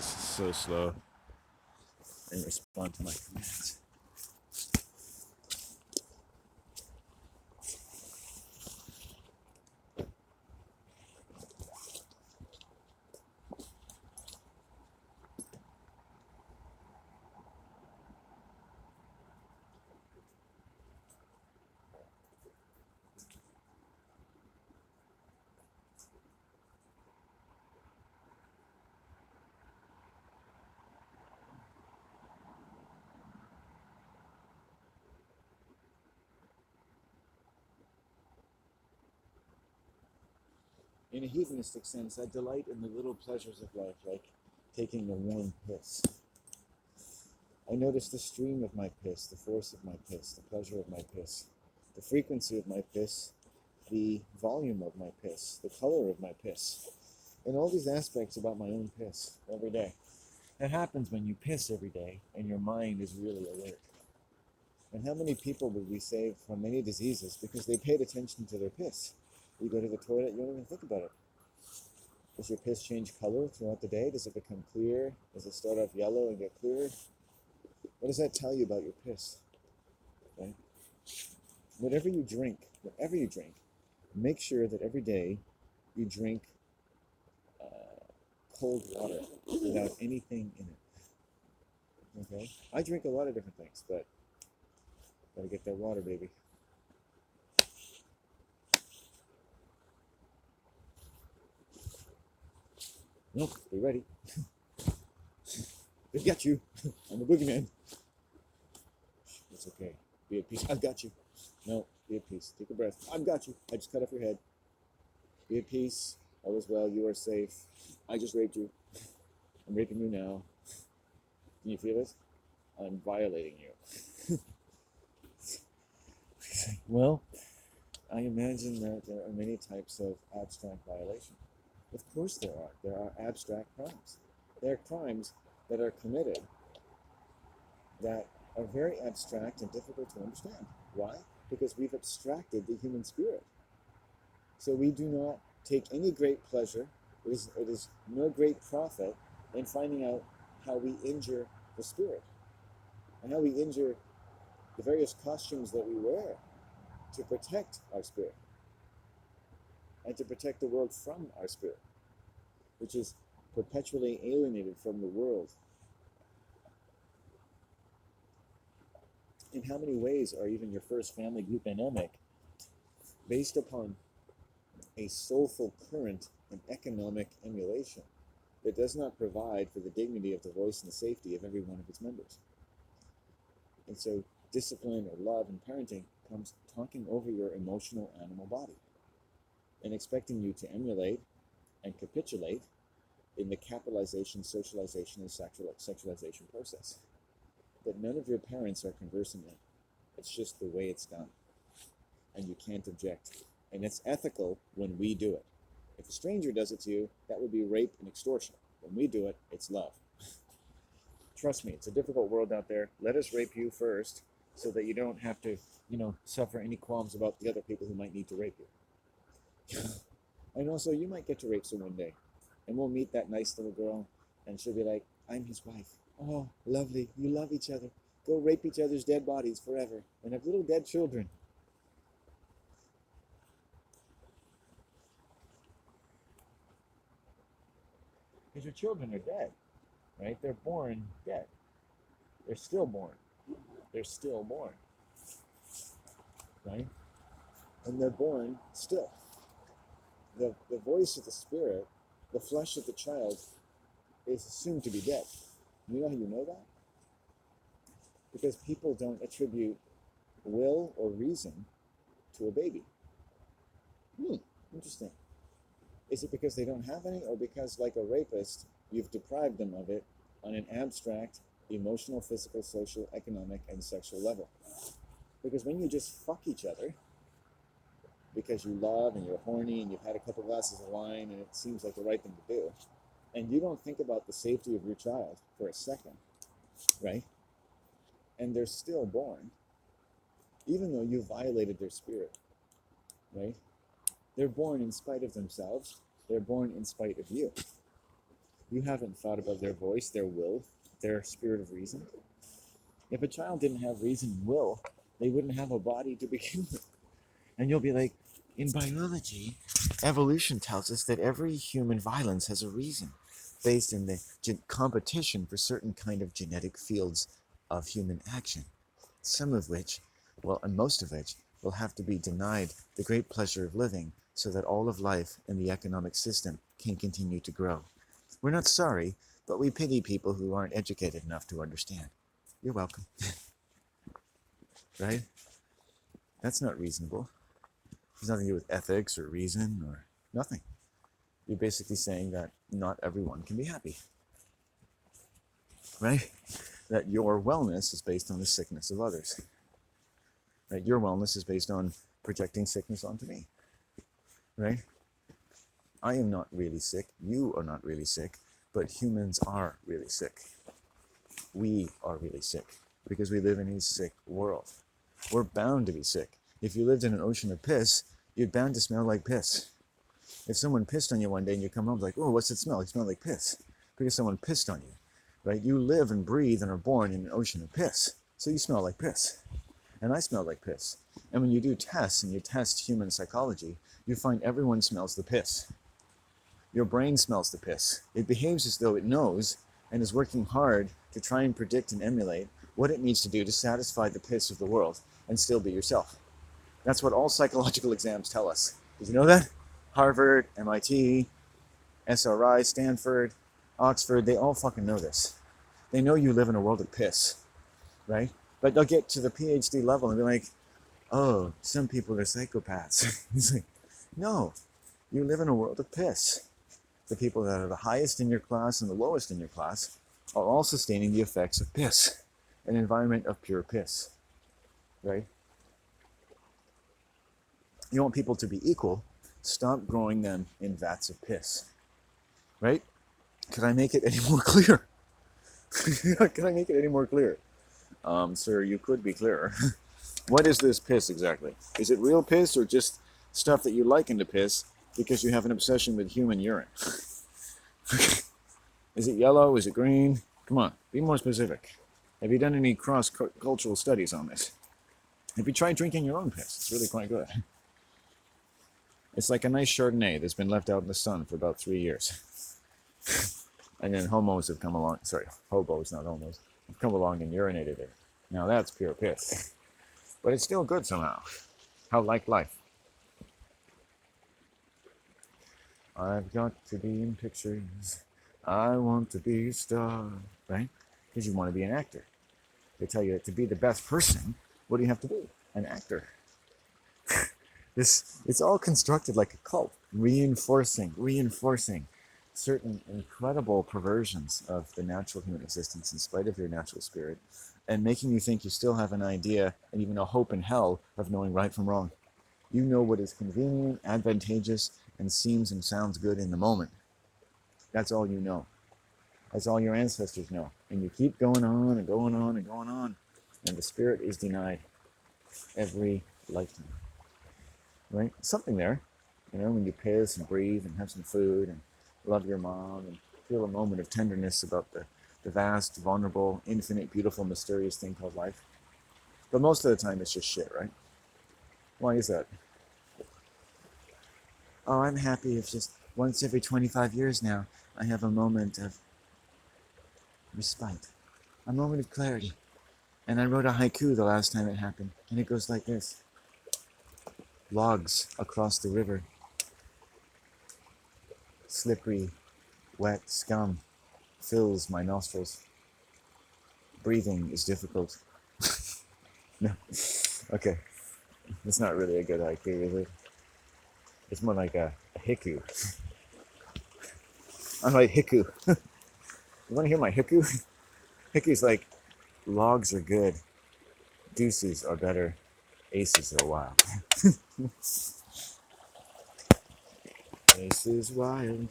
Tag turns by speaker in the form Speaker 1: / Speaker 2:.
Speaker 1: is so slow and respond to my commands. In a hedonistic sense, I delight in the little pleasures of life, like taking a warm piss. I notice the stream of my piss, the force of my piss, the pleasure of my piss, the frequency of my piss, the volume of my piss, the color of my piss, and all these aspects about my own piss every day. That happens when you piss every day and your mind is really alert. And how many people would we save from many diseases because they paid attention to their piss? You go to the toilet, you don't even think about it. Does your piss change color throughout the day? Does it become clear? Does it start off yellow and get clearer? What does that tell you about your piss? Right? Whatever you drink, make sure that every day you drink cold water without anything in it. Okay? I drink a lot of different things, but gotta get that water, baby. Nope, be ready. They got you. I'm a boogeyman. It's okay. Be at peace. I've got you. No, be at peace. Take a breath. I've got you. I just cut off your head. Be at peace. All is well. You are safe. I just raped you. I'm raping you now. Can you feel it? I'm violating you. Well, I imagine that there are many types of abstract violation. Of course there are. There are abstract crimes. There are crimes that are committed that are very abstract and difficult to understand. Why? Because we've abstracted the human spirit. So we do not take any great pleasure, it is no great profit in finding out how we injure the spirit and how we injure the various costumes that we wear to protect our spirit and to protect the world from our spirit, which is perpetually alienated from the world. In how many ways are even your first family group dynamic based upon a soulful current and economic emulation that does not provide for the dignity of the voice and the safety of every one of its members? And so discipline or love and parenting comes talking over your emotional animal body and expecting you to emulate and capitulate in the capitalization, socialization, and sexualization process that none of your parents are conversant in. It's just the way it's done. And you can't object. And it's ethical when we do it. If a stranger does it to you, that would be rape and extortion. When we do it, it's love. Trust me, it's a difficult world out there. Let us rape you first so that you don't have to, suffer any qualms about the other people who might need to rape you. And also, you might get to rape someone one day. And we'll meet that nice little girl, and she'll be like, I'm his wife. Oh, lovely. You love each other. Go rape each other's dead bodies forever and have little dead children. Because your children are dead, right? They're born dead. They're still born. They're still born, right? And they're born still. The voice of the spirit, the flesh of the child, is assumed to be dead. You know how you know that? Because people don't attribute will or reason to a baby. Interesting. Is it because they don't have any, or because, like a rapist, you've deprived them of it on an abstract, emotional, physical, social, economic, and sexual level? Because when you just fuck each other, because you love and you're horny and you've had a couple glasses of wine and it seems like the right thing to do, and you don't think about the safety of your child for a second, right? And they're still born, even though you violated their spirit, right? They're born in spite of themselves. They're born in spite of you. You haven't thought about their voice, their will, their spirit of reason. If a child didn't have reason and will, they wouldn't have a body to begin with. And you'll be like, in biology, evolution tells us that every human violence has a reason based in the competition for certain kind of genetic fields of human action, some of which, well, and most of which, will have to be denied the great pleasure of living so that all of life and the economic system can continue to grow. We're not sorry, but we pity people who aren't educated enough to understand. You're welcome. Right? That's not reasonable. It's nothing to do with ethics or reason or nothing. You're basically saying that not everyone can be happy. Right? That your wellness is based on the sickness of others. Right? Your wellness is based on projecting sickness onto me. Right? I am not really sick. You are not really sick. But humans are really sick. We are really sick because we live in a sick world. We're bound to be sick. If you lived in an ocean of piss, you're bound to smell like piss. If someone pissed on you one day and you come home like, oh, what's it smell? It smells like piss. Because someone pissed on you. Right? You live and breathe and are born in an ocean of piss. So you smell like piss. And I smell like piss. And when you do tests and you test human psychology, you find everyone smells the piss. Your brain smells the piss. It behaves as though it knows and is working hard to try and predict and emulate what it needs to do to satisfy the piss of the world and still be yourself. That's what all psychological exams tell us. Did you know that? Harvard, MIT, SRI, Stanford, Oxford, they all fucking know this. They know you live in a world of piss, right? But they'll get to the PhD level and be like, oh, some people are psychopaths. It's like, no, you live in a world of piss. The people that are the highest in your class and the lowest in your class are all sustaining the effects of piss, an environment of pure piss, right? You want people to be equal, stop growing them in vats of piss, right? Could I make it any more clear? Can I make it any more clear? Sir, you could be clearer. What is this piss exactly? Is it real piss or just stuff that you liken to piss because you have an obsession with human urine? Is it yellow? Is it green? Come on, be more specific. Have you done any cross-cultural studies on this? Have you tried drinking your own piss? It's really quite good. It's like a nice Chardonnay that's been left out in the sun for about 3 years. And then hobos, not homos, have come along and urinated it. Now that's pure piss. But it's still good somehow. How like life. I've got to be in pictures. I want to be a star. Right? Because you want to be an actor. They tell you that to be the best person, what do you have to be? An actor. It's all constructed like a cult, reinforcing certain incredible perversions of the natural human existence in spite of your natural spirit, and making you think you still have an idea and even a hope in hell of knowing right from wrong. You know what is convenient, advantageous, and seems and sounds good in the moment. That's all you know. That's all your ancestors know. And you keep going on and going on and going on, and the spirit is denied every lifetime. Right? Something there, when you piss and breathe and have some food and love your mom and feel a moment of tenderness about the vast, vulnerable, infinite, beautiful, mysterious thing called life. But most of the time it's just shit, right? Why is that? Oh, I'm happy if just once every 25 years now I have a moment of respite, a moment of clarity. And I wrote a haiku the last time it happened, and it goes like this. Logs across the river. Slippery, wet scum fills my nostrils. Breathing is difficult. No. Okay. It's not really a good haiku, is it? It's more like a haiku. I'm like haiku. You want to hear my haiku? Haiku's like, logs are good. Deuces are better. Aces are wild. Aces wild.